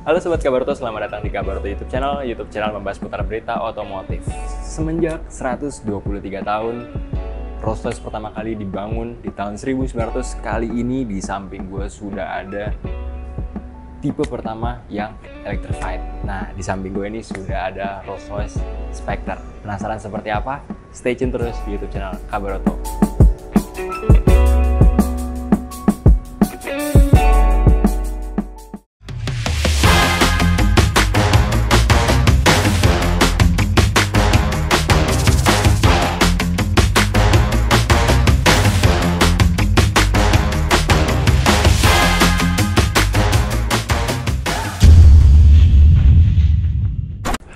Halo Sobat Kabarto, selamat datang di Kabarto YouTube channel membahas putar berita otomotif. Semenjak 123 tahun, Rolls-Royce pertama kali dibangun di tahun 1900, kali ini di samping gue sudah ada tipe pertama yang electrified. Nah, di samping gue ini sudah ada Rolls-Royce Spectre. Penasaran seperti apa? Stay tune terus di YouTube channel Kabarto.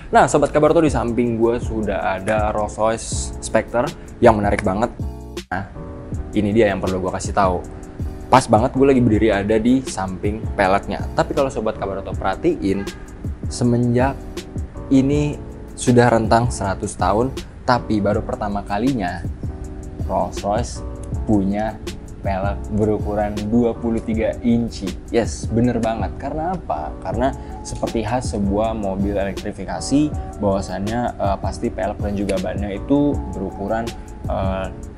Nah, Sobat Kabarto, di samping gue sudah ada Rolls-Royce Spectre yang menarik banget. Nah, ini dia yang perlu gue kasih tahu. Pas banget gue lagi berdiri ada di samping peleknya. Tapi kalau Sobat Kabarto perhatiin, semenjak ini sudah rentang 100 tahun, tapi baru pertama kalinya Rolls-Royce punya pelek berukuran 23 inci. Yes, bener banget. Karena apa? Karena seperti khas sebuah mobil elektrifikasi, bahwasannya pasti pelek dan juga bannya itu berukuran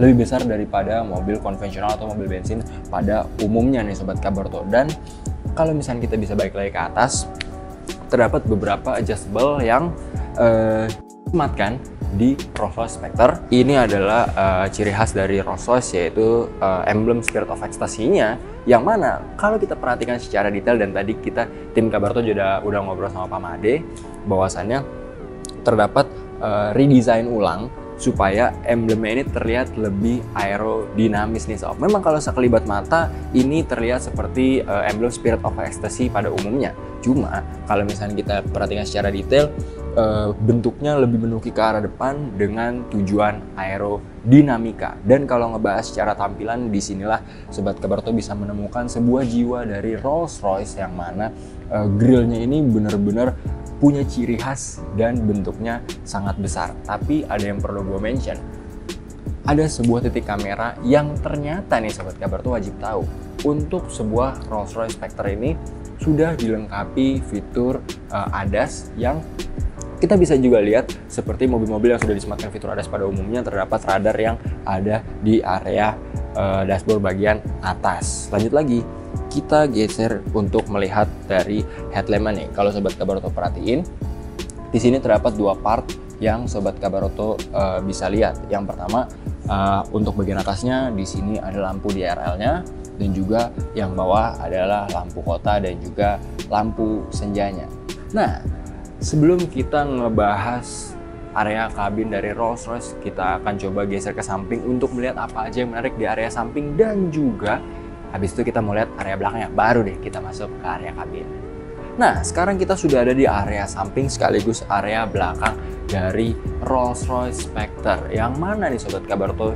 lebih besar daripada mobil konvensional atau mobil bensin pada umumnya nih Sobat Kabarto. Dan kalau misalnya kita bisa balik lagi ke atas, terdapat beberapa adjustable yang disematkan di Rolls-Royce Spectre. Ini adalah ciri khas dari Rolls-Royce, yaitu emblem Spirit of Ecstasy-nya, yang mana kalau kita perhatikan secara detail, dan tadi kita tim Kabarto udah ngobrol sama Pak Made, bahwasannya terdapat redesign ulang supaya emblemnya ini terlihat lebih aerodinamis nih sob. Memang kalau sekelibat mata ini terlihat seperti emblem Spirit of Ecstasy pada umumnya. Cuma kalau misalnya kita perhatikan secara detail, bentuknya lebih menuki ke arah depan dengan tujuan aerodinamika. Dan kalau ngebahas secara tampilan, disinilah Sobat Kabarto bisa menemukan sebuah jiwa dari Rolls-Royce, yang mana grillnya ini benar-benar punya ciri khas dan bentuknya sangat besar. Tapi ada yang perlu gue mention, ada sebuah titik kamera yang ternyata nih Sobat Kabarto wajib tahu. Untuk sebuah Rolls-Royce Spectre ini sudah dilengkapi fitur ADAS, yang kita bisa juga lihat seperti mobil-mobil yang sudah disematkan fitur ADAS pada umumnya, terdapat radar yang ada di area dashboard bagian atas. Lanjut lagi, kita geser untuk melihat dari headlamp-nya nih. Kalau Sobat Kabarto perhatiin, di sini terdapat dua part yang Sobat Kabarto bisa lihat. Yang pertama, untuk bagian atasnya di sini ada lampu DRL-nya, dan juga yang bawah adalah lampu kota dan juga lampu senjanya. Nah, sebelum kita ngebahas area kabin dari Rolls-Royce, kita akan coba geser ke samping untuk melihat apa aja yang menarik di area samping, dan juga habis itu kita mau lihat area belakangnya, baru deh kita masuk ke area kabin. Nah, sekarang kita sudah ada di area samping sekaligus area belakang dari Rolls-Royce Spectre, yang mana nih Sobat Kabarto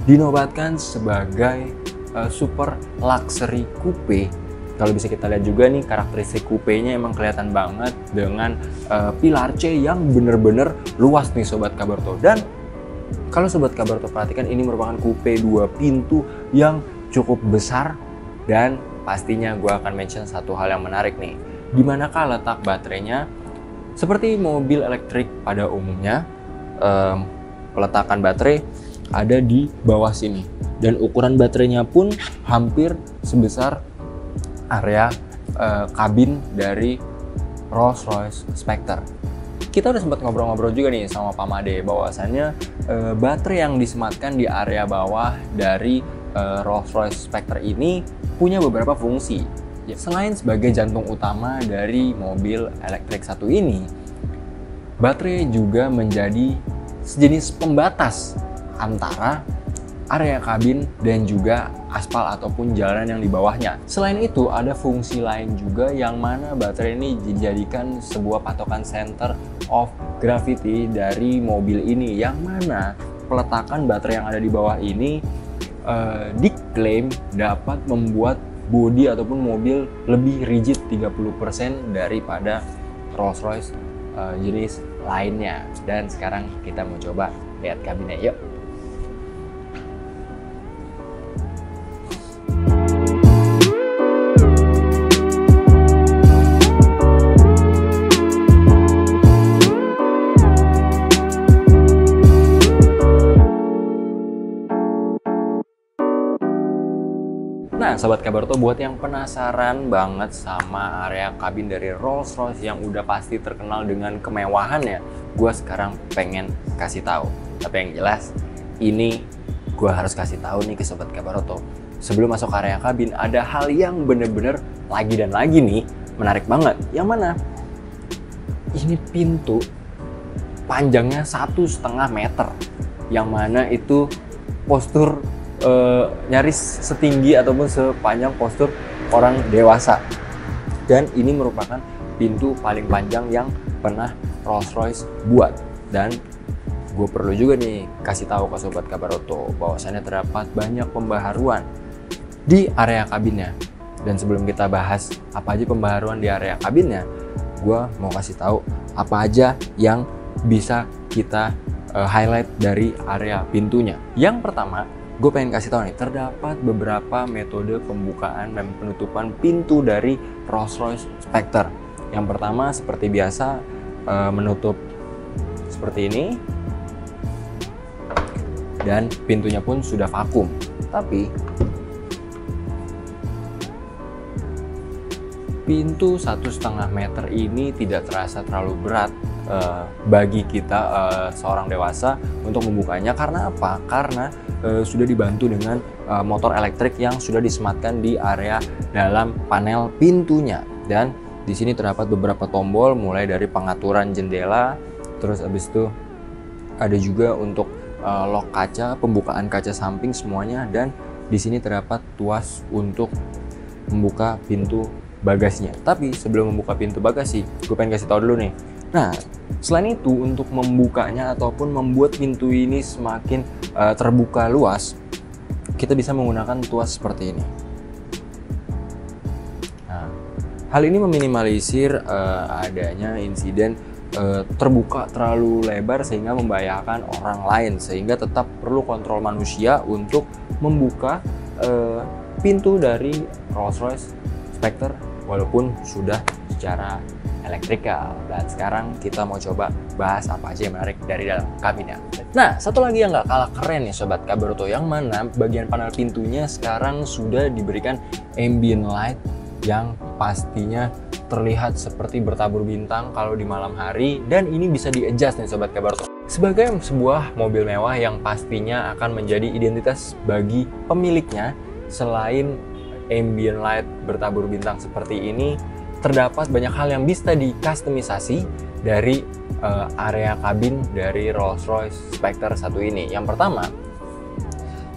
dinobatkan sebagai super luxury coupe. Kalau bisa kita lihat juga nih, karakteristik coupe-nya emang kelihatan banget dengan pilar C yang bener-bener luas nih Sobat Kabarto. Dan kalau Sobat Kabarto perhatikan, ini merupakan coupe 2 pintu yang cukup besar. Dan pastinya gue akan mention satu hal yang menarik nih, dimanakah letak baterainya. Seperti mobil elektrik pada umumnya, peletakan baterai ada di bawah sini, dan ukuran baterainya pun hampir sebesar area kabin dari Rolls-Royce Spectre. Kita udah sempat ngobrol-ngobrol juga nih sama Pak Made, bahwasannya baterai yang disematkan di area bawah dari Rolls-Royce Spectre ini punya beberapa fungsi. Selain sebagai jantung utama dari mobil elektrik satu ini, baterai juga menjadi sejenis pembatas antara area kabin dan juga aspal ataupun jalanan yang di bawahnya. Selain itu, ada fungsi lain juga, yang mana baterai ini dijadikan sebuah patokan center of gravity dari mobil ini, yang mana peletakan baterai yang ada di bawah ini diklaim dapat membuat bodi ataupun mobil lebih rigid 30% daripada Rolls-Royce jenis lainnya. Dan sekarang kita mau coba lihat kabinnya, yuk. Nah, Sobat Kabarto, buat yang penasaran banget sama area kabin dari Rolls-Royce yang udah pasti terkenal dengan kemewahannya, gue sekarang pengen kasih tahu. Tapi yang jelas, ini gue harus kasih tahu nih ke Sobat Kabarto. Sebelum masuk area kabin, ada hal yang bener-bener lagi dan lagi nih menarik banget. Yang mana? Ini pintu panjangnya 1,5 meter. Yang mana itu postur nyaris setinggi ataupun sepanjang postur orang dewasa, dan ini merupakan pintu paling panjang yang pernah Rolls-Royce buat. Dan gue perlu juga nih kasih tahu ke Sobat Kabarto bahwasannya terdapat banyak pembaharuan di area kabinnya. Dan sebelum kita bahas apa aja pembaharuan di area kabinnya, gue mau kasih tahu apa aja yang bisa kita highlight dari area pintunya. Yang pertama, gue pengen kasih tahu nih, terdapat beberapa metode pembukaan dan penutupan pintu dari Rolls-Royce Spectre. Yang pertama, seperti biasa, menutup seperti ini, dan pintunya pun sudah vakum. Tapi pintu 1,5 meter ini tidak terasa terlalu berat bagi kita seorang dewasa untuk membukanya. Karena apa? Karena sudah dibantu dengan motor elektrik yang sudah disematkan di area dalam panel pintunya. Dan di sini terdapat beberapa tombol, mulai dari pengaturan jendela, terus habis itu ada juga untuk lock kaca, pembukaan kaca samping semuanya, dan di sini terdapat tuas untuk membuka pintu bagasinya. Tapi sebelum membuka pintu bagasi, gue pengen kasih tahu dulu nih. Nah, selain itu, untuk membukanya ataupun membuat pintu ini semakin terbuka luas, kita bisa menggunakan tuas seperti ini. Nah, hal ini meminimalisir adanya insiden terbuka terlalu lebar sehingga membahayakan orang lain, sehingga tetap perlu kontrol manusia untuk membuka pintu dari Rolls-Royce Spectre walaupun sudah secara elektrikal. Dan sekarang kita mau coba bahas apa aja yang menarik dari dalam kabinnya. Nah, satu lagi yang nggak kalah keren nih Sobat Kabarto, yang mana bagian panel pintunya sekarang sudah diberikan ambient light yang pastinya terlihat seperti bertabur bintang kalau di malam hari, dan ini bisa di-adjust nih Sobat Kabarto. Sebagai sebuah mobil mewah yang pastinya akan menjadi identitas bagi pemiliknya, selain ambient light bertabur bintang seperti ini, terdapat banyak hal yang bisa dikustomisasi dari area kabin dari Rolls-Royce Spectre 1 ini. Yang pertama,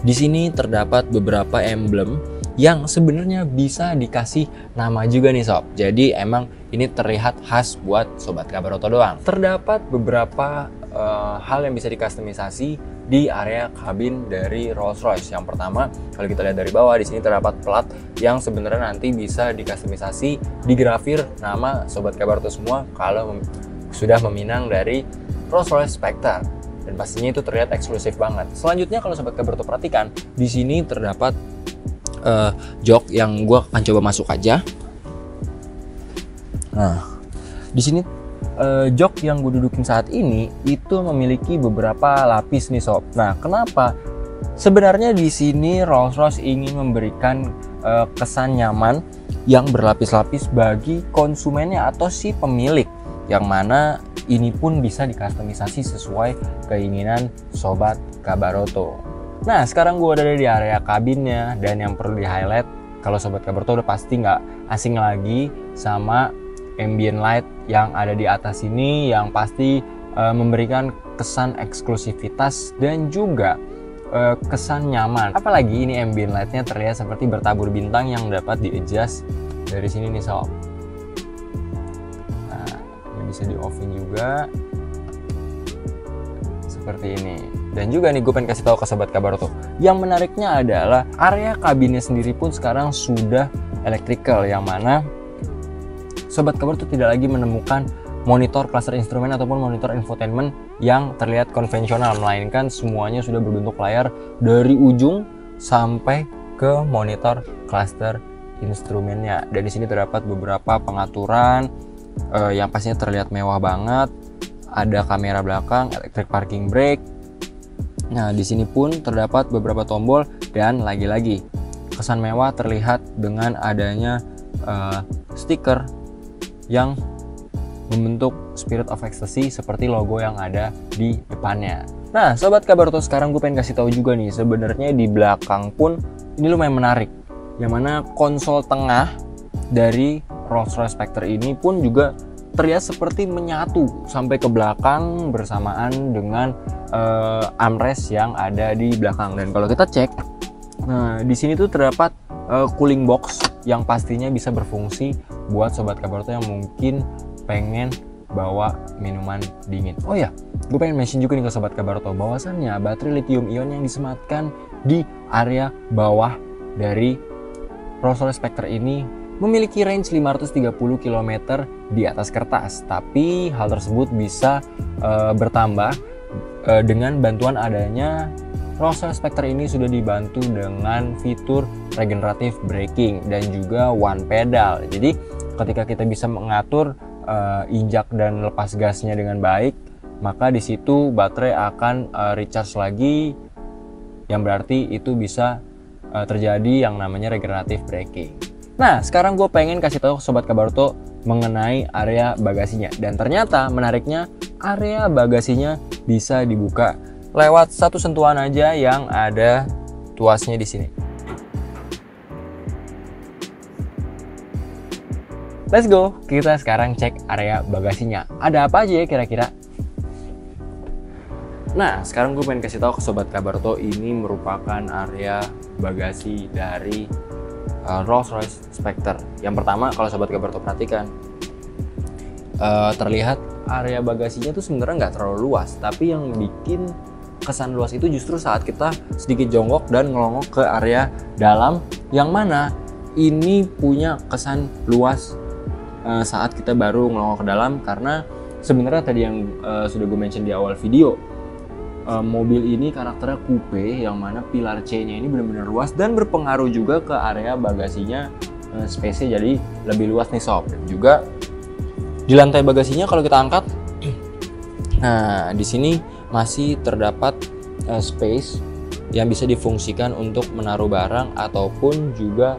di sini terdapat beberapa emblem yang sebenarnya bisa dikasih nama juga nih sob. Jadi emang ini terlihat khas buat Sobat Kabarto doang. Terdapat beberapa hal yang bisa dikustomisasi di area kabin dari Rolls-Royce. Yang pertama, kalau kita lihat dari bawah, di sini terdapat plat yang sebenarnya nanti bisa dikustomisasi, digrafir nama Sobat Kabarto semua kalau sudah meminang dari Rolls-Royce Spectre. Dan pastinya itu terlihat eksklusif banget. Selanjutnya, kalau Sobat Kabarto perhatikan, di sini terdapat jok yang gue akan coba masuk aja. Nah, di sini jok yang gue dudukin saat ini itu memiliki beberapa lapis nih sob. Nah, kenapa? Sebenarnya di sini Rolls-Royce ingin memberikan kesan nyaman yang berlapis-lapis bagi konsumennya atau si pemilik, yang mana ini pun bisa dikustomisasi sesuai keinginan Sobat Kabarto. Nah, sekarang gue udah ada di area kabinnya, dan yang perlu di highlight, kalau Sobat Kabarto udah pasti nggak asing lagi sama ambient light yang ada di atas ini, yang pasti memberikan kesan eksklusivitas dan juga kesan nyaman. Apalagi ini ambient lightnya terlihat seperti bertabur bintang yang dapat di-adjust dari sini nih sob. Nah, ini bisa di-offin juga seperti ini. Dan juga nih gue pengen kasih tahu ke Sobat Kabarto, yang menariknya adalah area kabinnya sendiri pun sekarang sudah elektrikal, yang mana Sobat Kabarto tidak lagi menemukan monitor cluster instrumen ataupun monitor infotainment yang terlihat konvensional, melainkan semuanya sudah berbentuk layar dari ujung sampai ke monitor cluster instrumennya. Dan di sini terdapat beberapa pengaturan yang pastinya terlihat mewah banget. Ada kamera belakang, electric parking brake. Nah, di sini pun terdapat beberapa tombol, dan lagi-lagi kesan mewah terlihat dengan adanya stiker yang membentuk Spirit of Ecstasy seperti logo yang ada di depannya. Nah, Sobat Kabaroto, sekarang gue pengen kasih tahu juga nih, sebenarnya di belakang pun ini lumayan menarik. Yang mana konsol tengah dari Rolls-Royce Spectre ini pun juga terlihat seperti menyatu sampai ke belakang bersamaan dengan armrest yang ada di belakang. Dan kalau kita cek, nah di sini tuh terdapat cooling box yang pastinya bisa berfungsi buat Sobat Kabaroto yang mungkin pengen bawa minuman dingin. Oh ya, gue pengen mention juga nih ke Sobat Kabaroto bahwasannya baterai lithium ion yang disematkan di area bawah dari Rolls-Royce Spectre ini memiliki range 530 km di atas kertas. Tapi hal tersebut bisa bertambah dengan bantuan adanya Rolls-Royce Spectre ini sudah dibantu dengan fitur regenerative braking dan juga one pedal. Jadi ketika kita bisa mengatur injak dan lepas gasnya dengan baik, maka di situ baterai akan recharge lagi, yang berarti itu bisa terjadi yang namanya regenerative braking. Nah, sekarang gue pengen kasih tahu Sobat Kabaroto mengenai area bagasinya, dan ternyata menariknya area bagasinya bisa dibuka lewat satu sentuhan aja yang ada tuasnya di sini. Let's go, kita sekarang cek area bagasinya. Ada apa aja ya kira-kira? Nah, sekarang gue pengen kasih tahu ke Sobat Kabaroto, ini merupakan area bagasi dari Rolls-Royce Spectre. Yang pertama, kalau Sobat Kabaroto perhatikan, terlihat area bagasinya tuh sebenarnya nggak terlalu luas, tapi yang bikin kesan luas itu justru saat kita sedikit jongkok dan ngelongok ke area dalam, yang mana ini punya kesan luas saat kita baru ngelongok ke dalam. Karena sebenarnya tadi yang sudah gue mention di awal video, mobil ini karakternya coupe, yang mana pilar C-nya ini benar-benar luas dan berpengaruh juga ke area bagasinya, space-nya jadi lebih luas nih sob. Dan juga di lantai bagasinya kalau kita angkat, nah di sini masih terdapat space yang bisa difungsikan untuk menaruh barang ataupun juga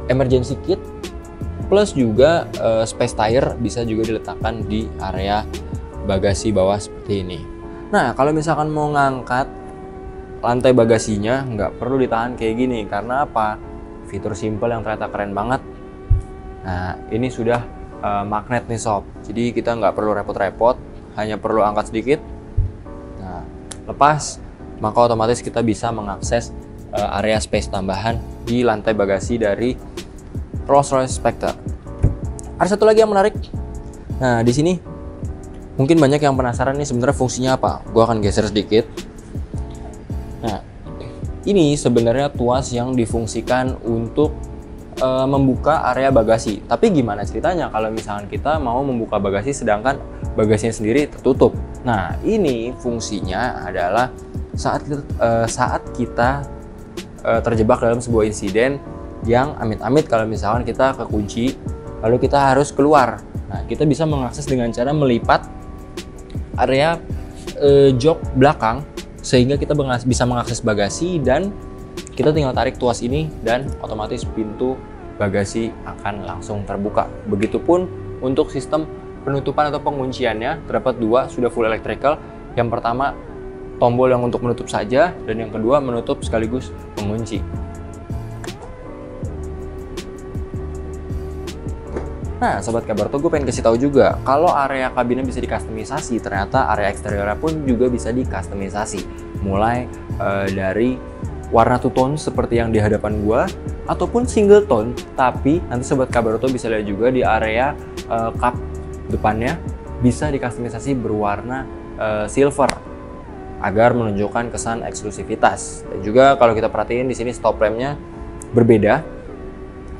emergency kit, plus juga space tire bisa juga diletakkan di area bagasi bawah seperti ini. Nah, kalau misalkan mau ngangkat lantai bagasinya nggak perlu ditahan kayak gini, karena apa? Fitur simple yang ternyata keren banget. Nah, ini sudah magnet nih sob, jadi kita nggak perlu repot-repot, hanya perlu angkat sedikit. Nah, lepas, maka otomatis kita bisa mengakses area space tambahan di lantai bagasi dari Rolls-Royce Spectre. Ada satu lagi yang menarik. Nah, di sini mungkin banyak yang penasaran nih sebenarnya fungsinya apa. Gua akan geser sedikit. Nah, ini sebenarnya tuas yang difungsikan untuk membuka area bagasi. Tapi gimana ceritanya kalau misalkan kita mau membuka bagasi sedangkan bagasinya sendiri tertutup? Nah, ini fungsinya adalah saat kita terjebak dalam sebuah insiden yang amit-amit kalau misalkan kita kekunci lalu kita harus keluar. Nah, kita bisa mengakses dengan cara melipat area jok belakang sehingga kita bisa mengakses bagasi, dan kita tinggal tarik tuas ini dan otomatis pintu bagasi akan langsung terbuka. Begitupun untuk sistem penutupan atau pengunciannya, terdapat dua, sudah full electrical. Yang pertama tombol yang untuk menutup saja, dan yang kedua menutup sekaligus mengunci. Nah, Sobat Kabaroto, gue pengen kasih tahu juga kalau area kabinnya bisa dikustomisasi, ternyata area eksteriornya pun juga bisa dikustomisasi. Mulai dari warna two tone seperti yang di hadapan gue, ataupun single tone, tapi nanti Sobat Kabaroto bisa lihat juga di area kap depannya bisa dikustomisasi berwarna silver agar menunjukkan kesan eksklusivitas. Dan juga kalau kita perhatiin di sini stop lampnya berbeda.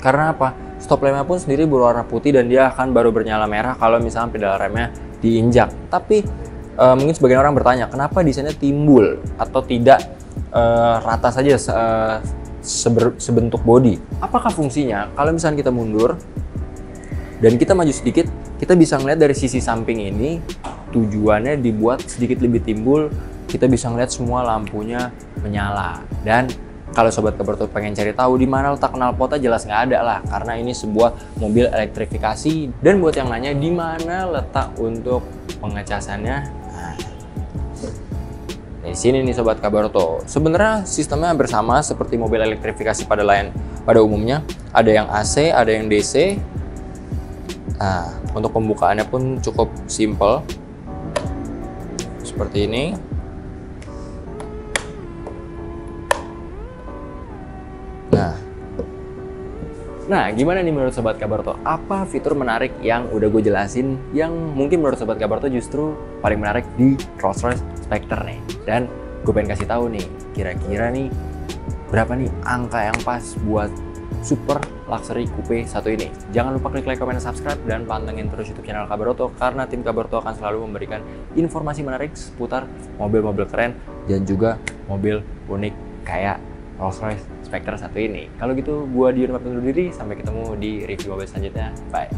Karena apa? Stop lampnya pun sendiri berwarna putih dan dia akan baru bernyala merah kalau misalnya pedal remnya diinjak. Tapi mungkin sebagian orang bertanya, kenapa desainnya timbul atau tidak rata saja sebentuk body? Apakah fungsinya? Kalau misalnya kita mundur dan kita maju sedikit, kita bisa ngeliat dari sisi samping ini tujuannya dibuat sedikit lebih timbul kita bisa ngeliat semua lampunya menyala. Dan kalau Sobat Kabarto pengen cari tahu di mana letak knalpotnya, jelas nggak ada lah, karena ini sebuah mobil elektrifikasi. Dan buat yang nanya di mana letak untuk pengecasannya, nah, di sini nih Sobat Kabarto. Sebenarnya sistemnya hampir sama seperti mobil elektrifikasi pada umumnya. Ada yang AC, ada yang DC. Nah, untuk pembukaannya pun cukup simple. Seperti ini. Nah, gimana nih menurut Sobat Kabarto? Apa fitur menarik yang udah gue jelasin yang mungkin menurut Sobat Kabarto justru paling menarik di Rolls-Royce Spectre nih? Dan gue pengen kasih tahu nih, kira-kira nih berapa nih angka yang pas buat super luxury coupe satu ini? Jangan lupa klik like, comment, dan subscribe, dan pantengin terus YouTube channel Kabarto karena tim Kabarto akan selalu memberikan informasi menarik seputar mobil-mobil keren dan juga mobil unik kayak Rolls-Royce Spectre satu ini. Kalau gitu, gua Dion pamit undur diri. Sampai ketemu di review mobil selanjutnya. Bye.